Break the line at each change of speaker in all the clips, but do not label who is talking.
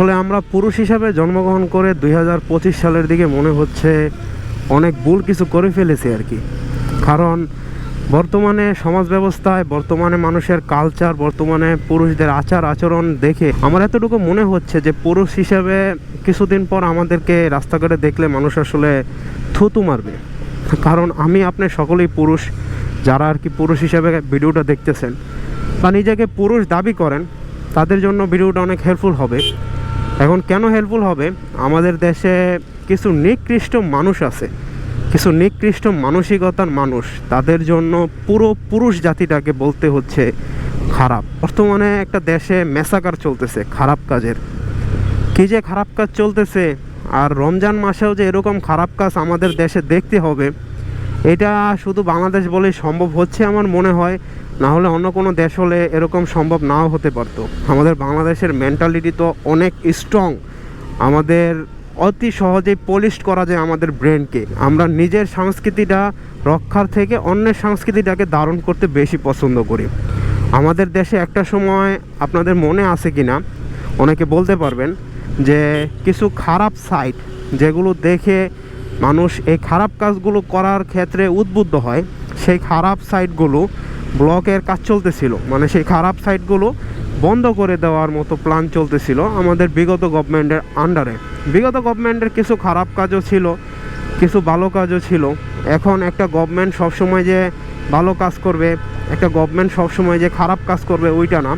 আসলে আমরা পুরুষ হিসাবে জন্মগ্রহণ করে 2025 সালের দিকে মনে হচ্ছে অনেক ভুল কিছু করে ফেলেছি আর কি। কারণ বর্তমানে সমাজ ব্যবস্থায়, বর্তমানে মানুষের কালচার, বর্তমানে পুরুষদের আচার আচরণ দেখে আমার এতটুকু মনে হচ্ছে যে পুরুষ হিসাবে কিছুদিন পর আমাদেরকে রাস্তাঘাটে দেখলে মানুষ আসলে থুতু মারবে। কারণ আপনি সকলেই পুরুষ, যারা আর কি পুরুষ হিসাবে ভিডিওটা দেখতেছেন বা নিজেকে পুরুষ দাবি করেন, তাদের জন্য ভিডিওটা অনেক হেল্পফুল হবে। এখন কেন হেল্পফুল হবে? আমাদের দেশে কিছু নিকৃষ্ট মানুষ আছে, কিছু নিকৃষ্ট মানসিকতার মানুষ, তাদের জন্য পুরো পুরুষ জাতিটাকে বলতে হচ্ছে খারাপ। বর্তমানে একটা দেশে ম্যাসাকার চলতেছে খারাপ কাজের, কী যে খারাপ কাজ চলতেছে। আর রমজান মাসেও যে এরকম খারাপ কাজ আমাদের দেশে দেখতে হবে, এটা শুধু বাংলাদেশ বলেই সম্ভব হচ্ছে আমার মনে হয়। না হলে অন্য কোনো দেশ হলে এরকম সম্ভব নাও হতে পারতো। আমাদের বাংলাদেশের মেন্টালিটি তো অনেক স্ট্রং, আমাদের অতি সহজেই পলিশ করা যায় আমাদের ব্রেনকে। আমরা নিজের সংস্কৃতিটা রক্ষার থেকে অন্যের সংস্কৃতিটাকে ধারণ করতে বেশি পছন্দ করি। আমাদের দেশে একটা সময়, আপনাদের মনে আছে কি না, অনেকে বলতে পারবেন, যে কিছু খারাপ সাইট যেগুলো দেখে মানুষ এই খারাপ কাজগুলো করার ক্ষেত্রে উদ্বুদ্ধ হয়, সেই খারাপ সাইটগুলো ব্লকের কাজ চলতেছিল, মানে সেই খারাপ সাইটগুলো বন্ধ করে দেওয়ার মতো প্ল্যান চলতেছিল আমাদের বিগত গভর্নমেন্টের আন্ডারে। বিগত গভর্নমেন্টের কিছু খারাপ কাজও ছিল, কিছু ভালো কাজও ছিল। এখন একটা গভর্নমেন্ট সবসময় যে ভালো কাজ করবে, একটা গভর্নমেন্ট সবসময় যে খারাপ কাজ করবে ওইটা না,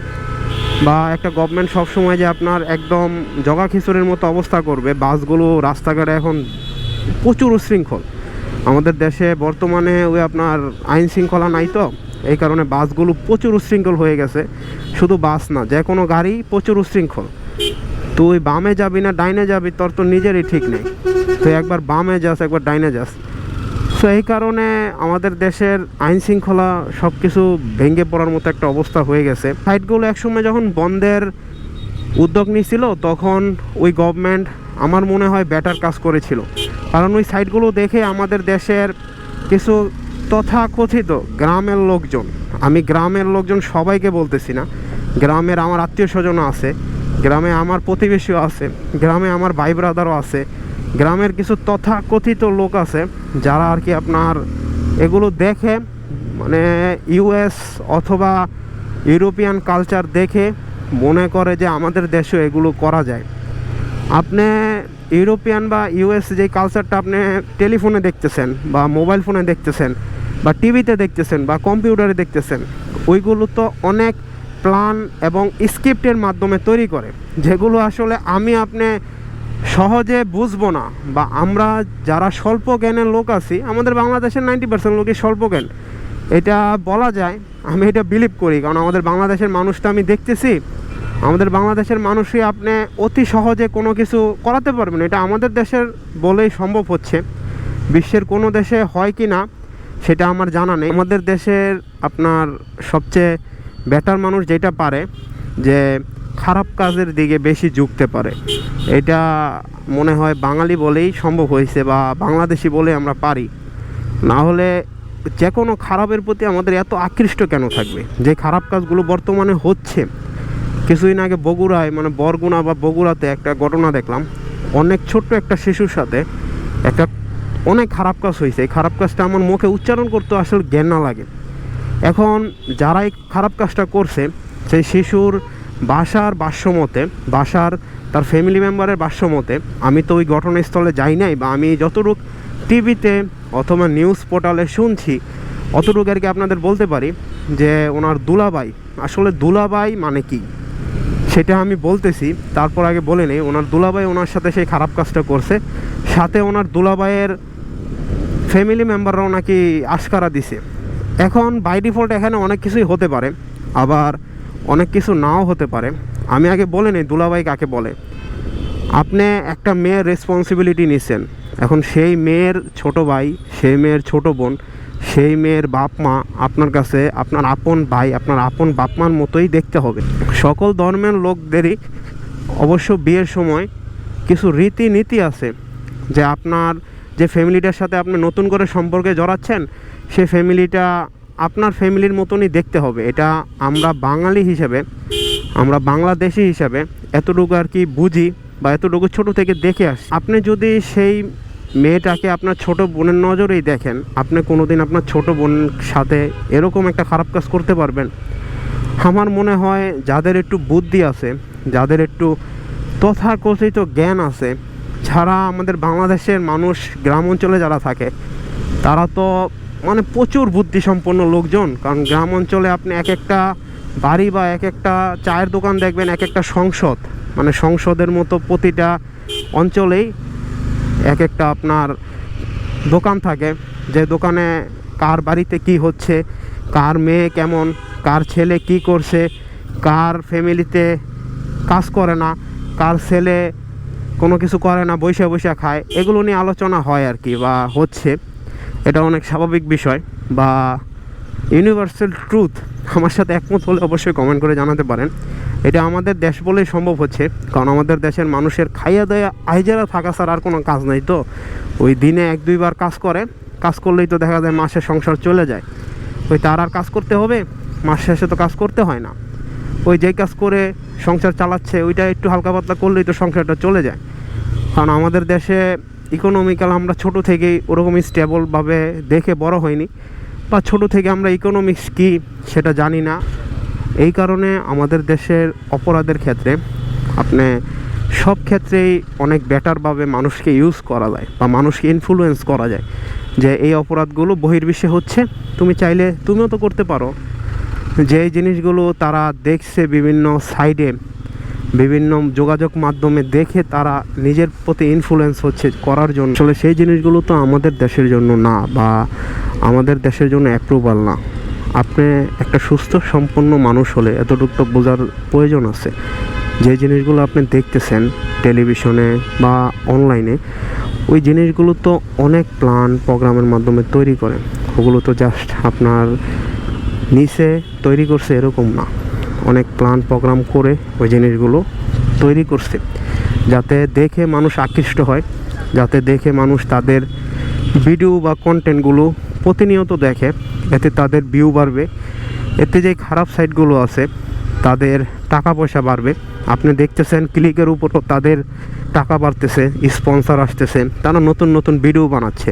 বা একটা গভর্নমেন্ট সবসময় যে আপনার একদম জগা খিচুড়ির মতো অবস্থা করবে। বাসগুলো রাস্তাঘাটে এখন প্রচুর উশৃঙ্খল। আমাদের দেশে বর্তমানে ওই আপনার আইন শৃঙ্খলা নাই, তো এই কারণে বাসগুলো প্রচুর উশৃঙ্খল হয়ে গেছে। শুধু বাস না, যে কোনো গাড়ি প্রচুর উশৃঙ্খল। তুই বামে যাবি না ডাইনে যাবি, তোর তো নিজেরই ঠিক নেই। তুই একবার বামে যাস, একবার ডাইনে যাস। সো এই কারণে আমাদের দেশের আইন শৃঙ্খলা সব কিছু ভেঙে পড়ার মতো একটা অবস্থা হয়ে গেছে। সাইটগুলো একসময় যখন বন্ধের উদ্যোগ নিয়েছিল, তখন ওই গভর্নমেন্ট আমার মনে হয় বেটার কাজ করেছিল। কারণ ওই সাইটগুলো দেখে আমাদের দেশের কিছু তথাকথিত গ্রামের লোকজন, আমি গ্রামের লোকজন সবাইকে বলতেছি না, গ্রামের আমার আত্মীয় স্বজনও আছে, গ্রামে আমার প্রতিবেশীও আছে, গ্রামে আমার ভাই ব্রাদারও আছে, গ্রামের কিছু তথাকথিত লোক আছে যারা আর কি আপনার এগুলো দেখে, মানে ইউএস অথবা ইউরোপিয়ান কালচার দেখে মনে করে যে আমাদের দেশেও এগুলো করা যায়। আপনি ইউরোপিয়ান বা ইউএস যে কালচারটা আপনি টেলিফোনে দেখতেছেন বা মোবাইল ফোনে দেখতেছেন বা টিভিতে দেখতেছেন বা কম্পিউটারে দেখতেছেন, ওইগুলো তো অনেক প্ল্যান এবং স্ক্রিপ্টের মাধ্যমে তৈরি করে, যেগুলো আসলে আপনি সহজে বুঝবো না। বা আমরা যারা স্বল্প জ্ঞানের লোক আছি, আমাদের বাংলাদেশের 90% লোকই স্বল্প জ্ঞান, এটা বলা যায়। আমি এটা বিলিভ করি, কারণ আমাদের বাংলাদেশের মানুষটা আমি দেখতেছি, আমাদের বাংলাদেশের মানুষই আপনি অতি সহজে কোনো কিছু করাতে পারবেন, এটা আমাদের দেশের বলেই সম্ভব হচ্ছে। বিশ্বের কোনো দেশে হয় কি না সেটা আমার জানা নেই। আমাদের দেশের আপনার সবচেয়ে বেটার মানুষ যেটা পারে, যে খারাপ কাজের দিকে বেশি ঝুঁকতে পারে, এটা মনে হয় বাঙালি বলেই সম্ভব হয়েছে বা বাংলাদেশি বলে আমরা পারি। না হলে যে কোনো খারাপের প্রতি আমাদের এত আকৃষ্ট কেন থাকবে? যে খারাপ কাজগুলো বর্তমানে হচ্ছে, কিছুদিন আগে বগুড়ায়, মানে বরগুনা বা বগুড়াতে একটা ঘটনা দেখলাম, অনেক ছোট্ট একটা শিশুর সাথে একটা অনেক খারাপ কাজ হয়েছে। এই খারাপ কাজটা আমার মুখে উচ্চারণ করতে আসলে ঘেন্না লাগে। এখন যারা এই খারাপ কাজটা করছে, সেই শিশুর বাসার ভাষ্যমতে, বাসার তার ফ্যামিলি মেম্বারের ভাষ্যমতে, আমি তো ওই ঘটনাস্থলে যাই নাই, বা আমি যতটুকু টিভিতে অথবা নিউজ পোর্টালে শুনছি অতটুকু আর কি আপনাদের বলতে পারি, যে ওনার দুলাভাই, আসলে দুলাভাই মানে কি সেটা আমি বলতেছি, তারপর আগে বলে নেই। ওনার দুলাভাই ওনার সাথে সেই খারাপ কাজটা করছে, সাথে ওনার দুলাভাইয়ের ফ্যামিলি মেম্বাররাও নাকি আশকারা দিছে। এখন বাই ডিফল্ট এখানে অনেক কিছুই হতে পারে, আবার অনেক কিছু নাও হতে পারে। আমি আগে বলে নেই দুলাভাই কাকে বলে। আপনি একটা মেয়ের রেসপন্সিবিলিটি নিচ্ছেন, এখন সেই মেয়ের ছোট ভাই, সেই মেয়ের ছোট বোন, সেই মেয়ের বাপ মা আপনার কাছে আপনার আপন ভাই, আপনার আপন বাপ মার মতোই দেখতে হবে। সকল ধর্মের লোকদেরই অবশ্য বিয়ের সময় কিছু রীতিনীতি আছে, যে আপনার যে ফ্যামিলিটার সাথে আপনি নতুন করে সম্পর্কে জড়াচ্ছেন, সে ফ্যামিলিটা আপনার ফ্যামিলির মতনই দেখতে হবে। এটা আমরা বাঙালি হিসেবে, আমরা বাংলাদেশি হিসাবে এতটুকু আর কি বুঝি বা এতটুকু ছোট থেকে দেখে আসি। আপনি যদি সেই মেয়েটাকে আপনার ছোট বোনের নজরেই দেখেন, আপনি কোনোদিন আপনার ছোট বোনের সাথে এরকম একটা খারাপ কাজ করতে পারবেন? আমার মনে হয় যাদের একটু বুদ্ধি আছে, যাদের একটু তথাকথিত জ্ঞান আছে, যারা আমাদের বাংলাদেশের মানুষ গ্রাম অঞ্চলে যারা থাকে তারা তো মানে প্রচুর বুদ্ধিসম্পন্ন লোকজন। কারণ গ্রাম অঞ্চলে আপনি এক একটা বাড়ি বা এক একটা চায়ের দোকান দেখবেন, এক একটা সংসদ, মানে সংসদের মতো প্রতিটা অঞ্চলেই এক একটা আপনার দোকান থাকে, যে দোকানে কার বাড়িতে কি হচ্ছে, কার মেয়ে কেমন, কার ছেলে কি করছে, কার ফ্যামিলিতে কাজ করে না, কার ছেলে কোনো কিছু করে না, বৈশা বৈশা খায়, এগুলো নিয়ে আলোচনা হয় আর কি, বা হচ্ছে। এটা অনেক স্বাভাবিক বিষয় বা ইউনিভার্সাল ট্রুথ। আমার সাথে একমত হলে অবশ্যই কমেন্ট করে জানাতে পারেন। এটা আমাদের দেশ বলেই সম্ভব হচ্ছে, কারণ আমাদের দেশের মানুষের খাইয়া দেয়া আইজারা থাকা ছাড়া আর কোনো কাজ নেই। তো ওই দিনে 1-2 বার কাজ করে, কাজ করলেই তো দেখা যায় মাসে সংসার চলে যায়। ওই তার আর কাজ করতে হবে? মাস শেষে তো কাজ করতে হয় না। ওই যেই কাজ করে সংসার চালাচ্ছে ওইটা একটু হালকা পাতলা করলেই তো সংসারটা চলে যায়। কারণ আমাদের দেশে ইকোনমিক্যাল আমরা ছোট থেকেই ওরকম স্টেবলভাবে দেখে বড় হয়নি, বা ছোট থেকে আমরা ইকোনমিক্স কি সেটা জানি না। এই কারণে আমাদের দেশের অপরাধের ক্ষেত্রে আপনি সব ক্ষেত্রেই অনেক বেটারভাবে মানুষকে ইউজ করা যায় বা মানুষকে ইনফ্লুয়েন্স করা যায়, যে এই অপরাধগুলো বহির্বিশ্বে হচ্ছে, তুমি চাইলে তুমিও তো করতে পারো। যে জিনিসগুলো তারা দেখছে বিভিন্ন সাইডে, বিভিন্ন যোগাযোগ মাধ্যমে দেখে তারা নিজের প্রতি ইনফ্লুয়েন্স হচ্ছে করার জন্য, আসলে সেই জিনিসগুলো তো আমাদের দেশের জন্য না বা আমাদের দেশের জন্য অ্যাপ্রুভাল না। আপনি একটা সুস্থ সম্পন্ন মানুষ হলে এতটুকু তো বোঝার প্রয়োজন আছে, যে জিনিসগুলো আপনি দেখতেছেন টেলিভিশনে বা অনলাইনে, ওই জিনিসগুলো তো অনেক প্ল্যান প্রোগ্রামের মাধ্যমে তৈরি করে। ওগুলো তো জাস্ট আপনার নিচে তৈরি করছে এরকম না, অনেক প্ল্যান প্রোগ্রাম করে ওই জিনিসগুলো তৈরি করছে, যাতে দেখে মানুষ আকৃষ্ট হয়, যাতে দেখে মানুষ তাদের ভিডিও বা কন্টেন্টগুলো প্রতিনিয়ত দেখে, এতে তাদের ভিউ বাড়বে, এতে যে খারাপ সাইটগুলো আছে তাদের টাকা পয়সা বাড়বে। আপনি দেখতেছেন ক্লিকের উপরও তাদের টাকা বাড়তেছে, স্পন্সর আসতেছে, তারা নতুন নতুন ভিডিও বানাচ্ছে।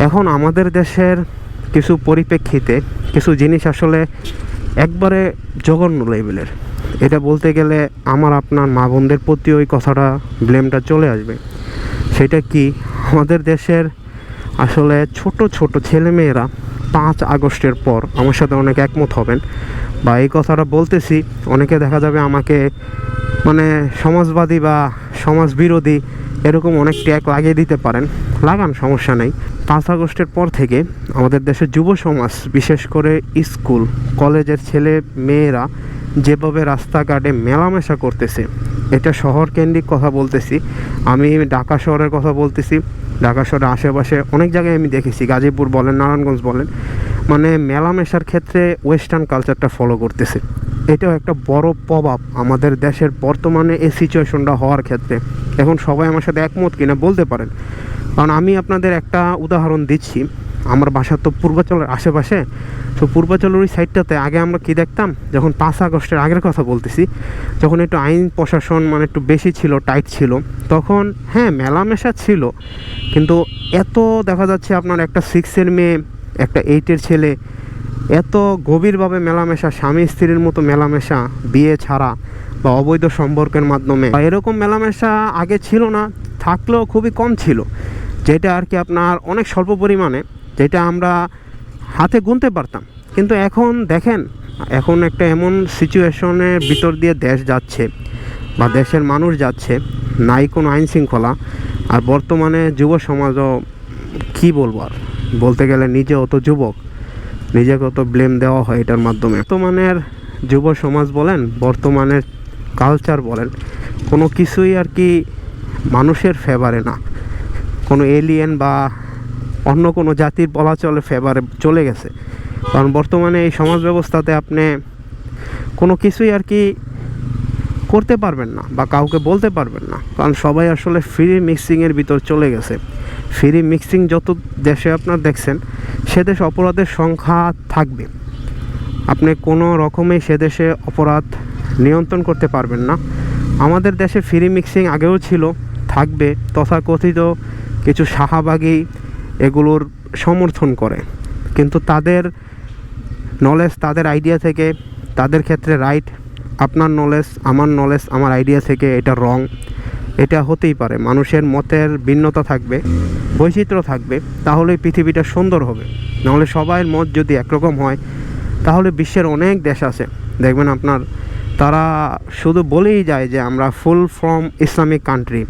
এখন আমাদের দেশের কিছু পরিপ্রেক্ষিতে কিছু জিনিস আসলে একবারে জঘন্য লেভেলের। এটা বলতে গেলে আমার আপনার মা বোনদের প্রতি ওই কথাটা ব্লেমটা চলে আসবে। সেটা কি, আমাদের দেশের আসলে ছোট ছোট ছেলেমেয়েরা 5 আগস্টের পর, আমার সাথে অনেকে একমত হবেন বা এই কথাটা বলতেছি, অনেকে দেখা যাবে আমাকে মানে সমাজবাদী বা সমাজ বিরোধী এরকম অনেক ট্যাগ লাগিয়ে দিতে পারেন, লাগান, সমস্যা নেই। 5 আগস্টের পর থেকে আমাদের দেশের যুব সমাজ, বিশেষ করে স্কুল কলেজের ছেলে মেয়েরা যেভাবে রাস্তাঘাটে মেলামেশা করতেছে, এটা শহর কেন্দ্রিক কথা বলতেছি, আমি ঢাকা শহরের কথা বলতেছি। ঢাকা শহরের আশেপাশে অনেক জায়গায় আমি দেখেছি, গাজীপুর বলেন, নারায়ণগঞ্জ বলেন, মানে মেলামেশার ক্ষেত্রে ওয়েস্টার্ন কালচারটা ফলো করতেছে। এটাও একটা বড় প্রভাব আমাদের দেশের বর্তমানে এই সিচুয়েশনটা হওয়ার ক্ষেত্রে। এখন সবাই আমার সাথে একমত কিনা বলতে পারেন, কারণ আমি আপনাদের একটা উদাহরণ দিচ্ছি। আমার বাসা তো পূর্বাচলের আশেপাশে, তো পূর্বাচলের ওই সাইডটাতে আগে আমরা কি দেখতাম, যখন 5 আগস্টের আগের কথা বলতেছি, যখন একটু আইন প্রশাসন মানে একটু বেশি ছিল, টাইট ছিল, তখন হ্যাঁ মেলামেশা ছিল, কিন্তু এত দেখা যাচ্ছে আপনার একটা 6-এর মেয়ে, একটা 8-এর ছেলে, এত গভীরভাবে মেলামেশা, স্বামী স্ত্রীর মতো মেলামেশা, বিয়ে ছাড়া বা অবৈধ সম্পর্কের মাধ্যমে, এরকম মেলামেশা আগে ছিল না, থাকলেও খুবই কম ছিল, যেটা আর কি আপনার অনেক স্বল্প পরিমাণে, যেটা আমরা হাতে গুনতে পারতাম। কিন্তু এখন দেখেন, এখন একটা এমন সিচুয়েশনের ভিতর দিয়ে দেশ যাচ্ছে বা দেশের মানুষ যাচ্ছে, নাই কোনো আইন শৃঙ্খলা। আর বর্তমানে যুব সমাজও কী বলবো, আর বলতে গেলে নিজে অত যুবক, নিজেকে অত ব্লেম দেওয়া হয় এটার মাধ্যমে। বর্তমানের যুব সমাজ বলেন, বর্তমানের কালচার বলেন, কোনো কিছুই আর কি মানুষের ফেভারে না, কোনো এলিয়েন বা অন্য কোনো জাতির বলা চলে ফেভারে চলে গেছে। কারণ বর্তমানে এই সমাজ ব্যবস্থাতে আপনি কোনো কিছুই আর কি করতে পারবেন না বা কাউকে বলতে পারবেন না, কারণ সবাই আসলে ফ্রি মিক্সিংয়ের ভিতর চলে গেছে। ফ্রি মিক্সিং যত দেশে আপনার দেখছেন, সে দেশে অপরাধের সংখ্যা থাকবে, আপনি কোনো রকমে সে দেশে অপরাধ নিয়ন্ত্রণ করতে পারবেন না। আমাদের দেশে ফ্রি মিক্সিং আগেও ছিল, থাকবে। তথাকথিত কিছু শাহবাগী এগুলোর সমর্থন করে, কিন্তু তাদের নলেজ, তাদের আইডিয়া থেকে তাদের ক্ষেত্রে রাইট। আপনার নলেজ, আমার আইডিয়া থেকে এটা রং। এটা হতেই পারে, মানুষের মতের ভিন্নতা থাকবে, বৈচিত্র্য থাকবে, তাহলেই পৃথিবীটা সুন্দর হবে। নাহলে সবার মত যদি একরকম হয়, তাহলে বিশ্বের অনেক দেশ আছে দেখবেন আপনার, তারা শুধু বলেই যায় যে আমরা ফুল ফ্রম ইসলামিক কান্ট্রি,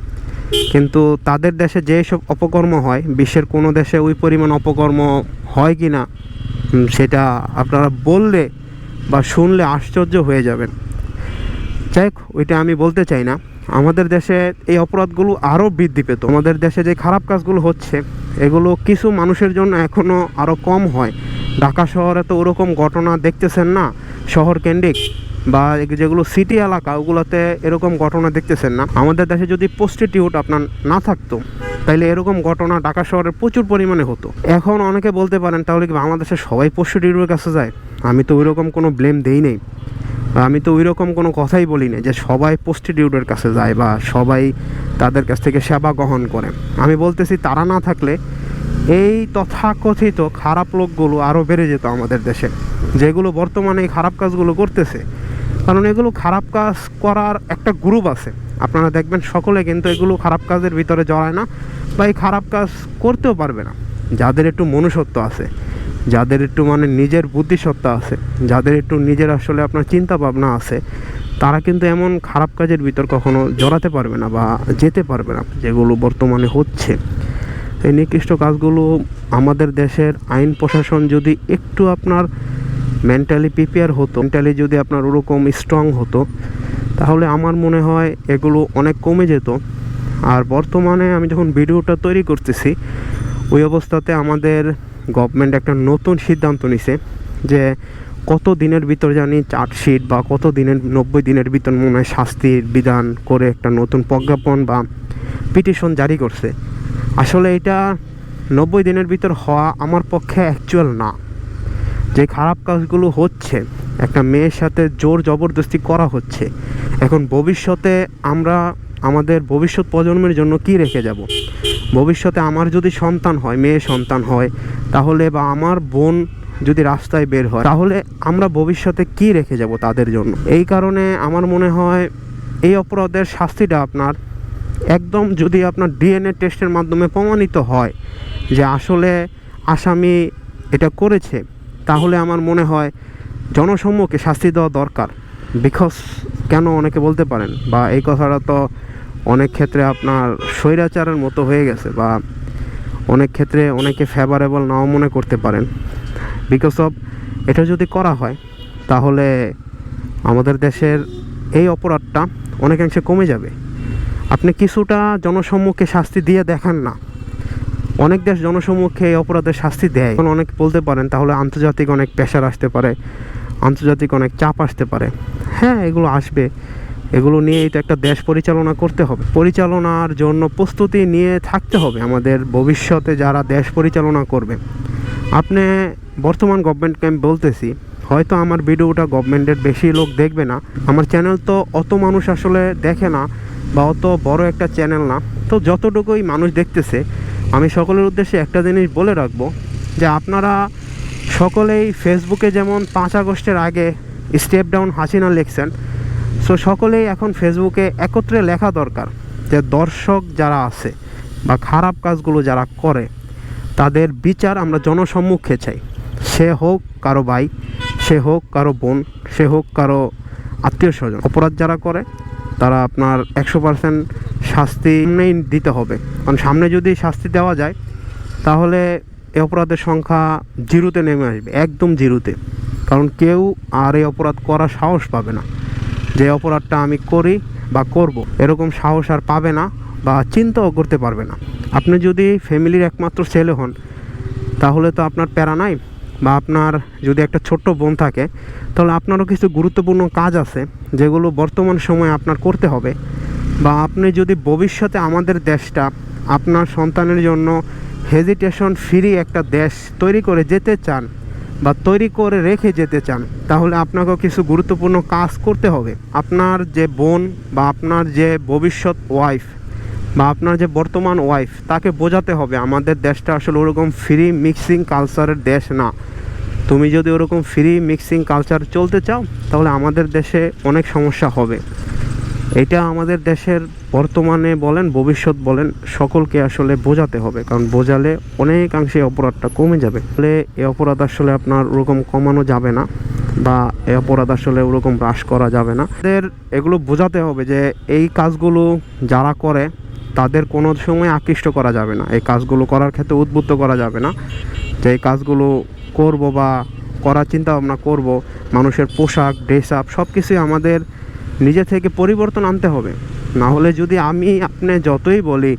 কিন্তু তাদের দেশে যেসব অপকর্ম হয়, বিশ্বের কোনো দেশে ওই পরিমাণ অপকর্ম হয় কি না সেটা আপনারা বললে বা শুনলে আশ্চর্য হয়ে যাবেন। যাই হোক, ওইটা আমি বলতে চাই না। আমাদের দেশে এই অপরাধগুলো আরও বৃদ্ধি পেত। আমাদের দেশে যে খারাপ কাজগুলো হচ্ছে, এগুলো কিছু মানুষের জন্য এখনও আরও কম হয়। ঢাকা শহরে তো ওরকম ঘটনা দেখতেছেন না, শহর কেন্দ্রিক বা যেগুলো সিটি এলাকা, ওগুলোতে এরকম ঘটনা দেখতেছেন না। আমাদের দেশে যদি প্রস্টিটিউট আপনার না থাকতো, তাইলে এরকম ঘটনা ঢাকা শহরে প্রচুর পরিমাণে হতো। এখন অনেকে বলতে পারেন, তাহলে কি বাংলাদেশে সবাই প্রস্টিটিউটের কাছে যায়? আমি তো ওইরকম কোনো ব্লেম দেই নেই, আমি তো ওইরকম কোনো কথাই বলি না যে সবাই প্রস্টিটিউটের কাছে যায় বা সবাই তাদের কাছ থেকে সেবা গ্রহণ করে। আমি বলতেছি, তারা না থাকলে এই তথাকথিত খারাপ লোকগুলো আরও বেড়ে যেত আমাদের দেশে, যেগুলো বর্তমানে এই খারাপ কাজগুলো করতেছে। কারণ এগুলো খারাপ কাজ করার একটা গ্রুপ আছে, আপনারা দেখবেন সকলে কিন্তু এগুলো খারাপ কাজের ভিতরে জড়ায় না বা এই খারাপ কাজ করতেও পারবে না। যাদের একটু মনুষ্যত্ব আছে, যাদের একটু মানে নিজের বুদ্ধিসত্তা আছে, যাদের একটু নিজের আসলে আপনার চিন্তা ভাবনা আছে, তারা কিন্তু এমন খারাপ কাজের ভিতর কখনো জড়াতে পারবে না বা যেতে পারবে না, যেগুলো বর্তমানে হচ্ছে। এই নিকৃষ্ট কাজগুলো আমাদের দেশের আইন প্রশাসন যদি একটু আপনার মেন্টালি প্রিপেয়ার হতো, মেন্টালি যদি আপনার ওরকম স্ট্রং হতো, তাহলে আমার মনে হয় এগুলো অনেক কমে যেত। আর বর্তমানে আমি যখন ভিডিওটা তৈরি করতেছি, ওই অবস্থাতে আমাদের গভর্নমেন্ট একটা নতুন সিদ্ধান্ত নিছে যে কত দিনের ভিতর জানি চার্জশিট বা কত দিনের 90 দিনের ভিতর মনে হয় শাস্তির বিধান করে একটা নতুন প্রজ্ঞাপন বা পিটিশন জারি করছে। আসলে এটা 90 দিনের ভিতর হওয়া আমার পক্ষে অ্যাকচুয়াল না। যে খারাপ কাজগুলো হচ্ছে, একটা মেয়ের সাথে জোর জবরদস্তি করা হচ্ছে, এখন ভবিষ্যতে আমরা আমাদের ভবিষ্যৎ প্রজন্মের জন্য কি রেখে যাব? ভবিষ্যতে আমার যদি সন্তান হয়, মেয়ে সন্তান হয়, তাহলে বা আমার বোন যদি রাস্তায় বের হয়, তাহলে আমরা ভবিষ্যতে কি রেখে যাব তাদের জন্য? এই কারণে আমার মনে হয় এই অপরাধের শাস্তিটা আপনার একদম, যদি আপনার ডিএনএ টেস্টের মাধ্যমে প্রমাণিত হয় যে আসলে আসামি এটা করেছে, তাহলে আমার মনে হয় জনসম্মুখে শাস্তি দেওয়া দরকার। বিকজ কেন অনেকে বলতে পারেন, বা এই কথাটা তো অনেক ক্ষেত্রে আপনার স্বৈরাচারের মতো হয়ে গেছে, বা অনেক ক্ষেত্রে অনেকে ফেভারেবল নাও মনে করতে পারেন। বিকজ অফ এটা যদি করা হয়, তাহলে আমাদের দেশের এই অপরাধটা অনেকাংশে কমে যাবে। আপনি কিছুটা জনসম্মুখে শাস্তি দিয়ে দেখান না, অনেক দেশ জনসম্মুখে এই অপরাধের শাস্তি দেয়। এখন অনেক বলতে পারেন, তাহলে আন্তর্জাতিক অনেক প্রেশার আসতে পারে, আন্তর্জাতিক অনেক চাপ আসতে পারে। হ্যাঁ, এগুলো আসবে, এগুলো নিয়েই তো একটা দেশ পরিচালনা করতে হবে। পরিচালনার জন্য প্রস্তুতি নিয়ে থাকতে হবে আমাদের ভবিষ্যতে যারা দেশ পরিচালনা করবে। আপনি বর্তমান গভর্নমেন্টকে আমি বলতেছি, হয়তো আমার ভিডিওটা গভর্নমেন্টের বেশি লোক দেখবে না, আমার চ্যানেল তো অত মানুষ আসলে দেখে না বা অত বড় একটা চ্যানেল না, তো যতটুকুই মানুষ দেখতেছে, আমি সকলের উদ্দেশ্যে একটা জিনিস বলে রাখবো যে আপনারা সকলেই ফেসবুকে যেমন 5 আগস্টের আগে স্টেপ ডাউন হাসিনা লিখছেন, সো সকলেই এখন ফেসবুকে একত্রে লেখা দরকার যে দর্শক যারা আছে বা খারাপ কাজগুলো যারা করে, তাদের বিচার আমরা জনসম্মুখে চাই। সে হোক কারো ভাই, সে হোক কারো বোন, সে হোক কারো আত্মীয় স্বজন। অপরাধ যারা করে তারা আপনার 100% শাস্তি দিতে হবে। কারণ সামনে যদি শাস্তি দেওয়া যায়, তাহলে এই অপরাধের সংখ্যা জিরোতে নেমে আসবে, একদম জিরোতে। কারণ কেউ আর এই অপরাধ করার সাহস পাবে না, যে অপরাধটা আমি করি বা করব, এরকম সাহস আর পাবে না বা চিন্তাও করতে পারবে না। আপনি যদি ফ্যামিলির একমাত্র ছেলে হন, তাহলে তো আপনার প্যারা নাই, বা আপনার যদি একটা ছোট্ট বোন থাকে, তাহলে আপনারও কিছু গুরুত্বপূর্ণ কাজ আছে যেগুলো বর্তমান সময়ে আপনার করতে হবে। বা আপনি যদি ভবিষ্যতে আমাদের দেশটা আপনার সন্তানের জন্য হেজিটেশন ফ্রি একটা দেশ তৈরি করে যেতে চান, বা তৈরি করে রেখে যেতে চান, তাহলে আপনাকেও কিছু গুরুত্বপূর্ণ কাজ করতে হবে। আপনার যে বোন বা আপনার যে ভবিষ্যৎ ওয়াইফ বা আপনার যে বর্তমান ওয়াইফ, তাকে বোঝাতে হবে আমাদের দেশটা আসলে ওরকম ফ্রি মিক্সিং কালচারের দেশ না। তুমি যদি ওরকম ফ্রি মিক্সিং কালচার চলতে চাও, তাহলে আমাদের দেশে অনেক সমস্যা হবে। এটা আমাদের দেশের বর্তমানে বলেন, ভবিষ্যৎ বলেন, সকলকে আসলে বোঝাতে হবে, কারণ বোঝালে অনেকাংশে অপরাধটা কমে যাবে। তাহলে এই অপরাধ আসলে আপনার ওরকম কমানো যাবে না, বা এই অপরাধ আসলে ওরকম হ্রাস করা যাবে না। তাদের এগুলো বোঝাতে হবে যে এই কাজগুলো যারা করে তাদের কোনো সময় আকৃষ্ট করা যাবে না, এই কাজগুলো করার ক্ষেত্রে উদ্বুদ্ধ করা যাবে না, যে এই কাজগুলো করব বা করার চিন্তা ভাবনা করব। মানুষের পোশাক, ড্রেস আপ সব কিছুই আমাদের নিজে থেকে পরিবর্তন আনতে হবে। না হলে যদি আমি আপনি যতই বলি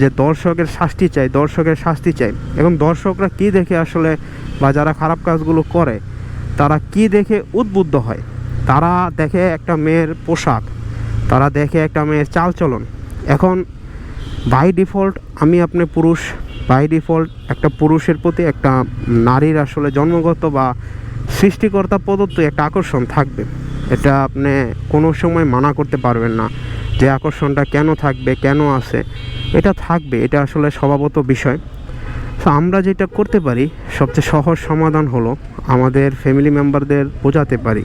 যে দর্শকের শাস্তি চাই, দর্শকের শাস্তি চাই, এখন দর্শকরা কি দেখে আসলে, বা যারা খারাপ কাজগুলো করে তারা কি দেখে উদ্বুদ্ধ হয়? তারা দেখে একটা মেয়ের পোশাক, তারা দেখে একটা মেয়ের চালচলন। এখন বাই ডিফল্ট আমি আপনি পুরুষ, বাই ডিফল্ট একটা পুরুষের প্রতি একটা নারীর আসলে জন্মগত বা সৃষ্টিকর্তা প্রদত্ত একটা আকর্ষণ থাকবে। এটা আপনি কোনো সময় মানা করতে পারবেন না যে আকর্ষণটা কেন থাকবে, কেন আছে, এটা থাকবে, এটা আসলে স্বভাবত বিষয়। তো আমরা যেটা করতে পারি, সবচেয়ে সহজ সমাধান হলো আমাদের ফ্যামিলি মেম্বারদের বোঝাতে পারি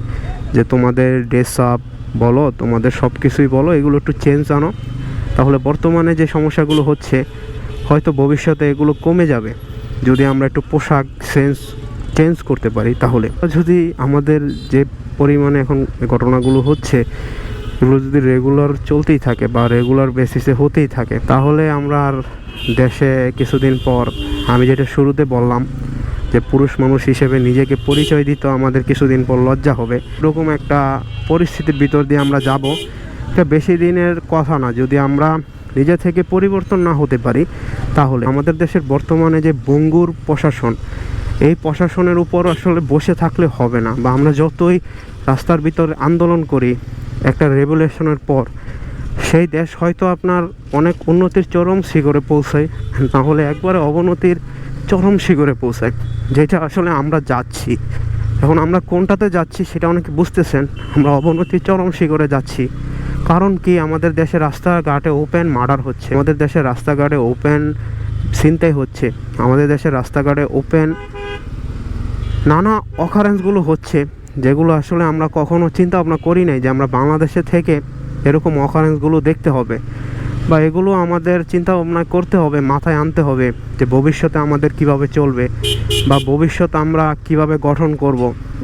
যে তোমাদের ড্রেস আপ বলো, তোমাদের সব কিছুই বলো, এগুলো একটু চেঞ্জ আনো। তাহলে বর্তমানে যে সমস্যাগুলো হচ্ছে হয়তো ভবিষ্যতে এগুলো কমে যাবে যদি আমরা একটু পোশাক চেঞ্জ করতে পারি। তাহলে যদি আমাদের যে পরিমাণে এখন ঘটনাগুলো হচ্ছে এগুলো যদি রেগুলার চলতেই থাকে বা রেগুলার বেসিসে হতেই থাকে, তাহলে আমরা আর দেশে কিছুদিন পর, আমি যেটা শুরুতে বললাম যে পুরুষ মানুষ হিসেবে নিজেকে পরিচয় দিতে আমাদের কিছুদিন পর লজ্জা হবে, এরকম একটা পরিস্থিতির ভিতর দিয়ে আমরা যাব। এটা বেশি দিনের কথা না। যদি আমরা নিজে থেকে পরিবর্তন না হতে পারি, তাহলে আমাদের দেশের বর্তমানে যে ভঙ্গুর প্রশাসন, এই প্রশাসনের উপর আসলে বসে থাকলে হবে না। বা আমরা যতই রাস্তার ভিতরে আন্দোলন করি, একটা রেভলিউশনের পর সেই দেশ হয়তো আপনার অনেক উন্নতির চরম শিখরে পৌঁছায়, তাহলে একবারে অবনতির চরম শিখরে পৌঁছায়, যেটা আসলে আমরা যাচ্ছি। এখন আমরা কোনটাতে যাচ্ছি সেটা অনেকে বুঝতেছেন, আমরা অবনতির চরম শিখরে যাচ্ছি। কারণ কি, আমাদের দেশের রাস্তাঘাটে ওপেন মার্ডার হচ্ছে, আমাদের দেশের রাস্তাঘাটে ওপেন ছিনতাই হচ্ছে, আমাদের দেশের রাস্তাঘাটে ওপেন নানা অকারেন্সগুলো হচ্ছে, যেগুলো আসলে আমরা কখনো চিন্তা ভাবনা করি নাই যে আমরা বাংলাদেশে থেকে এরকম অকারেন্সগুলো দেখতে হবে, বা এগুলো আমাদের চিন্তা ভাবনা করতে হবে, মাথায় আনতে হবে যে ভবিষ্যতে আমাদের কিভাবে চলবে বা ভবিষ্যৎ আমরা কিভাবে গঠন করব।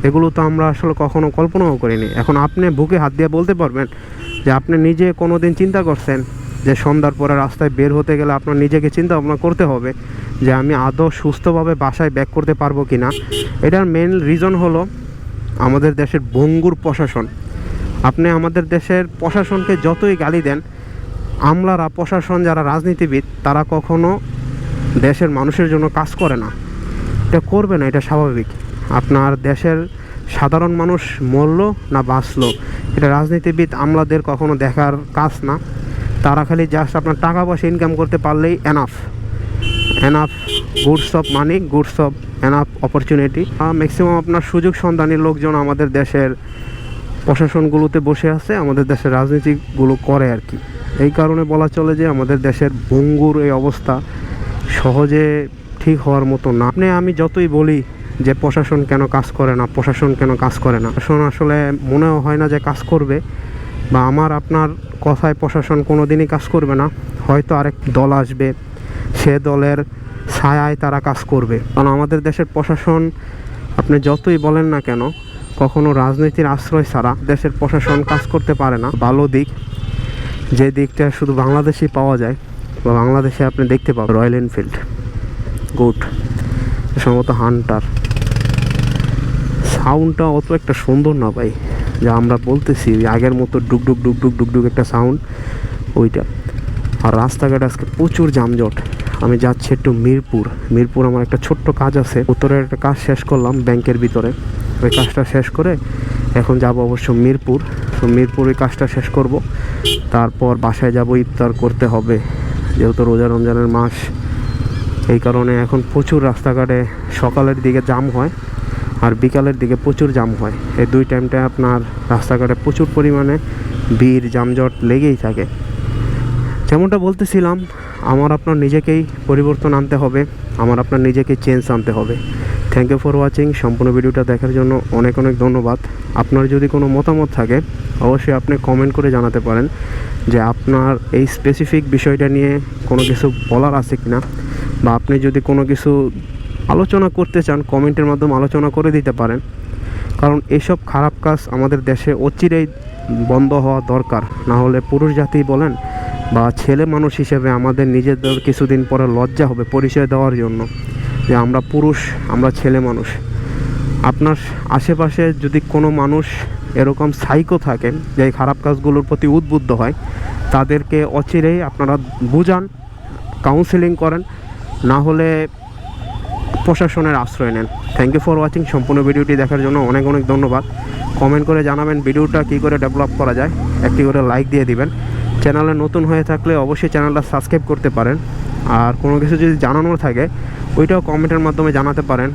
এগুলো তো আমরা আসলে কখনো কল্পনাও করিনি। এখন আপনি বুকে হাত দিয়ে বলতে পারবেন যে আপনি নিজে কোনো দিন চিন্তা করছেন যে সন্ধ্যার পরে রাস্তায় বের হতে গেলে আপনার নিজেকে চিন্তা ভাবনা করতে হবে যে আমি আদৌ সুস্থভাবে বাসায় ব্যাক করতে পারবো কি না? এটার মেন রিজন হলো আমাদের দেশের ভঙ্গুর প্রশাসন। আপনি আমাদের দেশের প্রশাসনকে যতই গালি দেন, আমলারা, প্রশাসন, যারা রাজনীতিবিদ, তারা কখনো দেশের মানুষের জন্য কাজ করে না। এটা করবে না, এটা স্বাভাবিক। আপনার দেশের সাধারণ মানুষ মরলো না বাঁচলো, এটা রাজনীতিবিদ, আমলাদের কখনো দেখার কাজ না। তারা খালি জাস্ট আপনার টাকা পয়সা ইনকাম করতে পারলেই enough goods of money, goods of enough opportunity. Maximum আপনার সুযোগ সন্ধানী লোকজন আমাদের দেশের প্রশাসনগুলোতে বসে আছে, আমাদের দেশের রাজনীতিগুলো করে আর কি। এই কারণে বলা চলে যে আমাদের দেশের ভঙ্গুর এই অবস্থা সহজে ঠিক হওয়ার মতো না। আমি যতই বলি যে প্রশাসন কেন কাজ করে না, প্রশাসন কেন কাজ করে না, প্রশাসন আসলে মনেও হয় না যে কাজ করবে, বা আমার আপনার কথায় প্রশাসন কোনো দিনই কাজ করবে না। হয়তো আরেক দল আসবে, সে দলের ছায়ায় তারা কাজ করবে। কারণ আমাদের দেশের প্রশাসন আপনি যতই বলেন না কেন, কখনো রাজনীতির আশ্রয় ছাড়া দেশের প্রশাসন কাজ করতে পারে না। ভালো দিক, যে দিকটা শুধু বাংলাদেশেই পাওয়া যায় বা বাংলাদেশে আপনি দেখতে পাবেন, রয়্যাল এনফিল্ড, গুড, সম্ভবত হান্টার। সাউন্ডটা অত একটা সুন্দর না ভাই, যা আমরা বলতেছি আগের মতো ডুকডুক ডুকডুক ডুকডুক একটা সাউন্ড, ওইটা। আর রাস্তাঘাট আজকে প্রচুর যানজট। আমি যাচ্ছি একটু মিরপুর আমার একটা ছোট্ট কাজ আছে, উত্তরের একটা কাজ শেষ করলাম ব্যাংকের ভিতরে, ওই কাজটা শেষ করে এখন যাব অবশ্য মিরপুর। তো মিরপুর ওই কাজটা শেষ করব, তারপর বাসায় যাব, ইফতার করতে হবে, যেহেতু রোজা রমজানের মাস। এই কারণে এখন প্রচুর রাস্তাঘাটে সকালের দিকে জাম হয়, আর বিকালের দিকে প্রচুর জাম হয়। এই দুই টাইমটায় আপনার রাস্তাঘাটে প্রচুর পরিমাণে ভিড় যানজট লেগেই থাকে। যেমনটা বলতেছিলাম, আমার আপনার নিজেকেই পরিবর্তন আনতে হবে, আমার আপনার নিজেকে চেঞ্জ আনতে হবে। Thank you for watching. সম্পূর্ণ ভিডিওটা দেখার জন্য অনেক অনেক ধন্যবাদ। আপনার যদি কোনো মতামত থাকে অবশ্যই আপনি কমেন্ট করে জানাতে পারেন যে আপনার এই স্পেসিফিক বিষয়টা নিয়ে কোনো কিছু বলার আছে কি না, বা আপনি যদি কোনো কিছু আলোচনা করতে চান কমেন্টের মাধ্যমে আলোচনা করে দিতে পারেন। কারণ এইসব খারাপ কাজ আমাদের দেশে অচিরেই বন্ধ হওয়া দরকার। না হলে পুরুষ জাতি বলেন বা ছেলে মানুষ হিসেবে আমাদের নিজেদের কিছুদিন পরে লজ্জা হবে পরিচয় দেওয়ার জন্য যে আমরা পুরুষ, আমরা ছেলে মানুষ। আপনার আশেপাশে যদি কোনো মানুষ এরকম সাইকো থাকে যে এই খারাপ কাজগুলোর প্রতি উদ্বুদ্ধ হয়, তাদেরকে অচিরেই আপনারা বুঝান, কাউন্সেলিং করেন, না হলে প্রশাসনের আশ্রয় নেন। Thank you for watching. সম্পূর্ণ ভিডিওটি দেখার জন্য অনেক অনেক ধন্যবাদ। কমেন্ট করে জানাবেন ভিডিওটা কী করে ডেভেলপ করা যায়, একটি করে লাইক দিয়ে দিবেন। চ্যানেলে নতুন হয়ে থাকলে অবশ্যই চ্যানেলটা সাবস্ক্রাইব করতে পারেন। আর কোনো কিছু যদি জানানোর থাকে ওইটাও কমেন্টের মাধ্যমে জানাতে পারেন।